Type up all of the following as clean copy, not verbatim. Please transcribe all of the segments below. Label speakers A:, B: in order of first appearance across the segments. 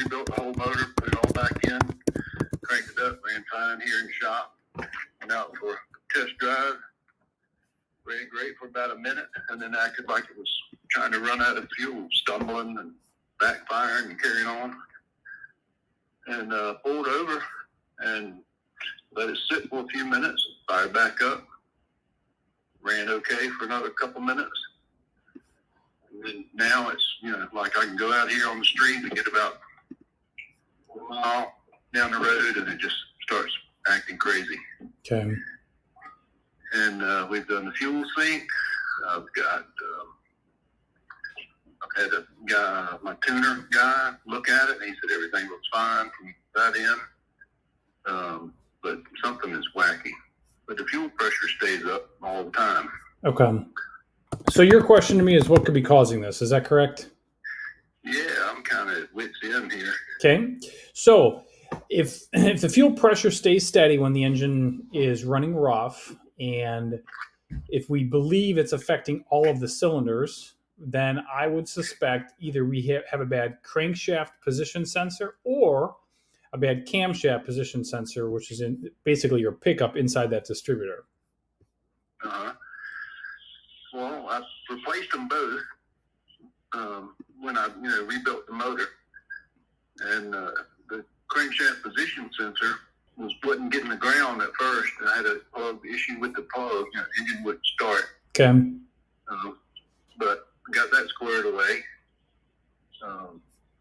A: rebuilt the whole motor, put it all back in, cranked it up, ran fine here in the shop. Went out for a test drive, ran great for about a minute, and then acted like it was trying to run out of fuel, stumbling and backfiring and carrying on. And pulled over and let it sit for a few minutes, fired back up, ran okay for another couple minutes. And then now it's, like I can go out here on the street and get about a mile down the road and it just starts acting crazy.
B: Okay.
A: And we've done the fuel sink. I've had a guy, my tuner guy, look at it, and he said everything looks fine from that end. But something is wacky. But the fuel pressure stays up all the time.
B: Okay. So your question to me is, what could be causing this? Is that correct?
A: Yeah, I'm kind of at wit's end here.
B: Okay. So if the fuel pressure stays steady when the engine is running rough, and if we believe it's affecting all of the cylinders, then I would suspect either we have a bad crankshaft position sensor or a bad camshaft position sensor, which is in basically your pickup inside that distributor.
A: Well, I replaced them both when I rebuilt the motor, and the crankshaft position sensor wasn't getting the ground at first, and I had a plug issue with the plug. The engine wouldn't start.
B: Okay.
A: But got that squared away.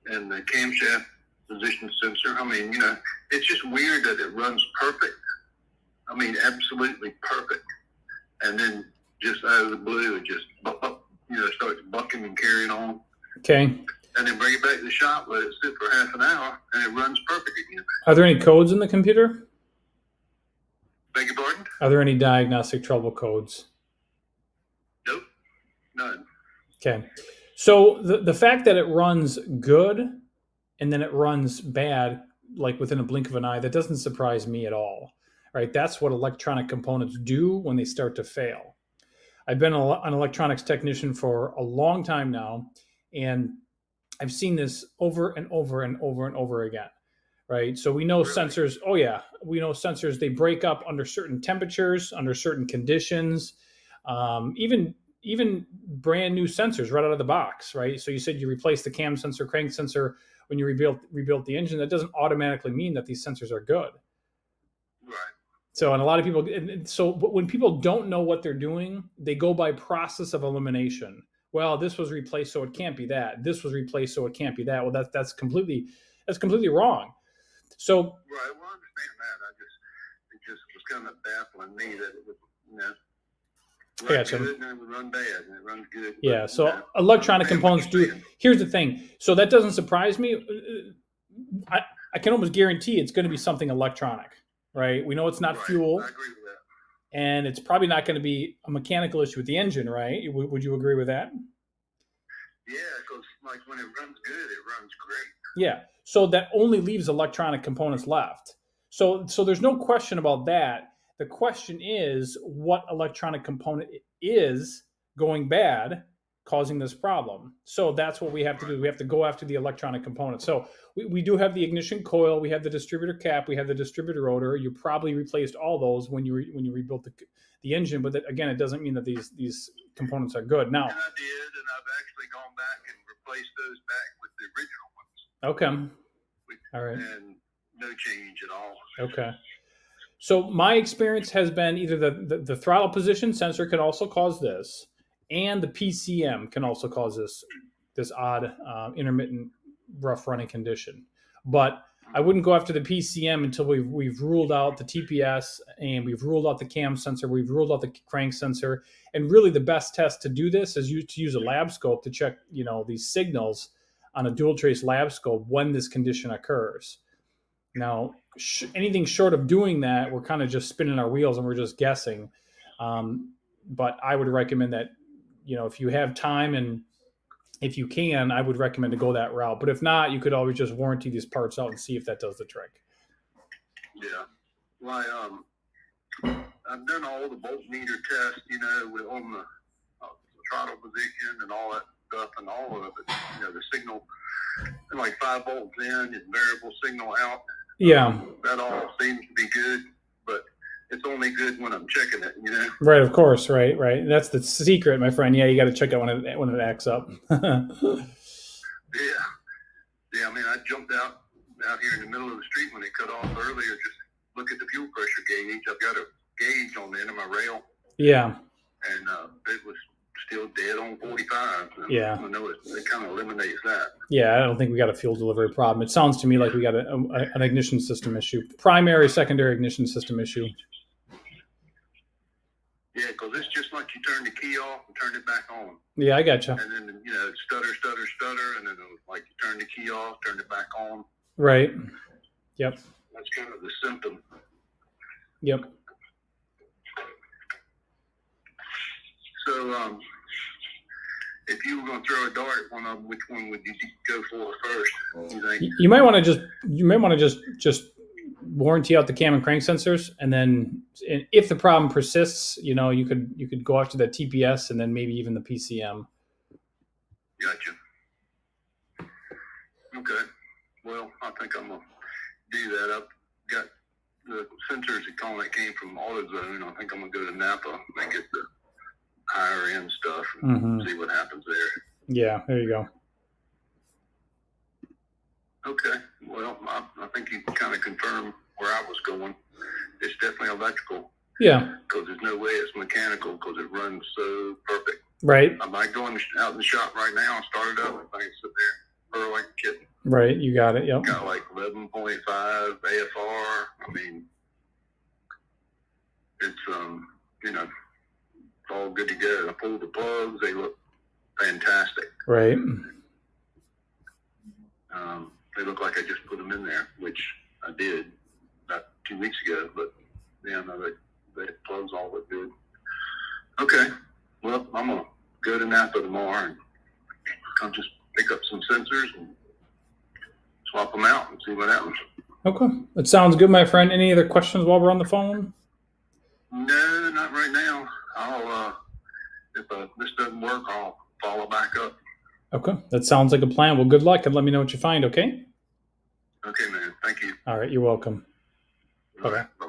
A: And the camshaft position sensor, it's just weird that it runs perfect. Absolutely perfect. And then just out of the blue, it just starts bucking and carrying on.
B: Okay.
A: And then bring it back to the shop, let it sit for half an hour, and it runs perfect again.
B: Are there any codes in the computer?
A: Beg your pardon?
B: Are there any diagnostic trouble codes?
A: Nope. None.
B: Okay. So the fact that it runs good and then it runs bad, like within a blink of an eye, that doesn't surprise me at all, right? That's what electronic components do when they start to fail. I've been an electronics technician for a long time now, and I've seen this over and over and over and over again, right? So we know sensors, we know sensors, they break up under certain temperatures, under certain conditions, even brand new sensors right out of the box, right? So you said you replaced the cam sensor, crank sensor when you rebuilt the engine. That doesn't automatically mean that these sensors are good.
A: Right.
B: So, and a lot of people, but when people don't know what they're doing, they go by process of elimination. Well, this was replaced, so it can't be that. This was replaced, so it can't be that. Well, that's completely wrong. So,
A: right. Well, I understand that. It just was kind of baffling me that it would, run good and it would run bad, and it runs good.
B: Yeah. So electronic components do. Here's the thing. So that doesn't surprise me. I can almost guarantee it's going to be something electronic, right? We know it's not fuel.
A: I agree with that.
B: And it's probably not going to be a mechanical issue with the engine, right? Would you agree with that?
A: Yeah, because like when it runs good, it runs great.
B: Yeah. So that only leaves electronic components left. So there's no question about that. The question is what electronic component is going bad, causing this problem. So that's what we have to do. We have to go after the electronic component. So we do have the ignition coil, we have the distributor cap, we have the distributor rotor. You probably replaced all those when you rebuilt the engine, but again, it doesn't mean that these components are good. Now,
A: and I did, and I've actually gone back and replaced those back with the original ones.
B: Okay. All right.
A: And no change at all.
B: Okay. So my experience has been either the throttle position sensor can also cause this, and the PCM can also cause this odd intermittent rough running condition. But I wouldn't go after the PCM until we've ruled out the TPS, and we've ruled out the cam sensor, we've ruled out the crank sensor. And really the best test to do this is to use a lab scope to check these signals on a dual trace lab scope when this condition occurs. Now, anything short of doing that, we're kind of just spinning our wheels and we're just guessing. But I would recommend that, if you have time and if you can, I would recommend to go that route. But if not, you could always just warranty these parts out and see if that does the trick.
A: Yeah. Well, I've done all the voltmeter tests, on the throttle position and all that stuff and all of it. The signal, like 5 volts in and variable signal out.
B: Yeah.
A: That all seems to be good, but it's only good when I'm checking it,
B: Right, of course, right. That's the secret, my friend. Yeah, you got to check it when it acts up.
A: Yeah. I mean, I jumped out here in the middle of the street when it cut off earlier. Just look at the fuel pressure gauge. I've got a gauge on the end of my rail.
B: Yeah.
A: And it was still dead on 45.
B: Yeah.
A: I know it kind of eliminates that.
B: Yeah, I don't think we got a fuel delivery problem. It sounds to me like we got an ignition system issue, primary, secondary ignition system issue.
A: Yeah, because it's just like you turn the key off and turn it back on.
B: Yeah, I gotcha.
A: And then, stutter, and then like you turn the key off, turn it back on.
B: Right. Yep.
A: That's kind of the symptom.
B: Yep.
A: So, if you were going to throw a dart at one of them, which one would you go for first? You think?
B: You might want to just warranty out the cam and crank sensors, and then if the problem persists, you could go after that TPS and then maybe even the PCM.
A: Gotcha. Okay. Well, I think I'm gonna do that. I've got the sensors that came from AutoZone. I think I'm gonna go to Napa and get the higher end stuff and see what happens there.
B: Yeah, there you go.
A: Okay. Well, I think you kind of confirmed where I was going. It's definitely electrical.
B: Yeah.
A: Because there's no way it's mechanical because it runs so perfect.
B: Right.
A: I might go out in the shop right now and start it up and I can sit there purr like a kitten.
B: Right. You got it. Yep.
A: Got like 11.5 AFR. I mean, it's, it's all good to go. I pulled the plugs. They look fantastic.
B: Right.
A: They look like I just put them in there, which I did about 2 weeks ago, but yeah, no, the plugs all look good. Okay. Well, I'm going to go to Napa tomorrow and I'll just pick up some sensors and swap them out and see what happens.
B: Okay. That sounds good, my friend. Any other questions while we're on the phone?
A: No, not right now. If this doesn't work, I'll follow back up.
B: Okay. That sounds like a plan. Well, good luck and let me know what you find, okay?
A: Okay, man. Thank you.
B: All right. You're welcome.
A: All right. Bye-bye.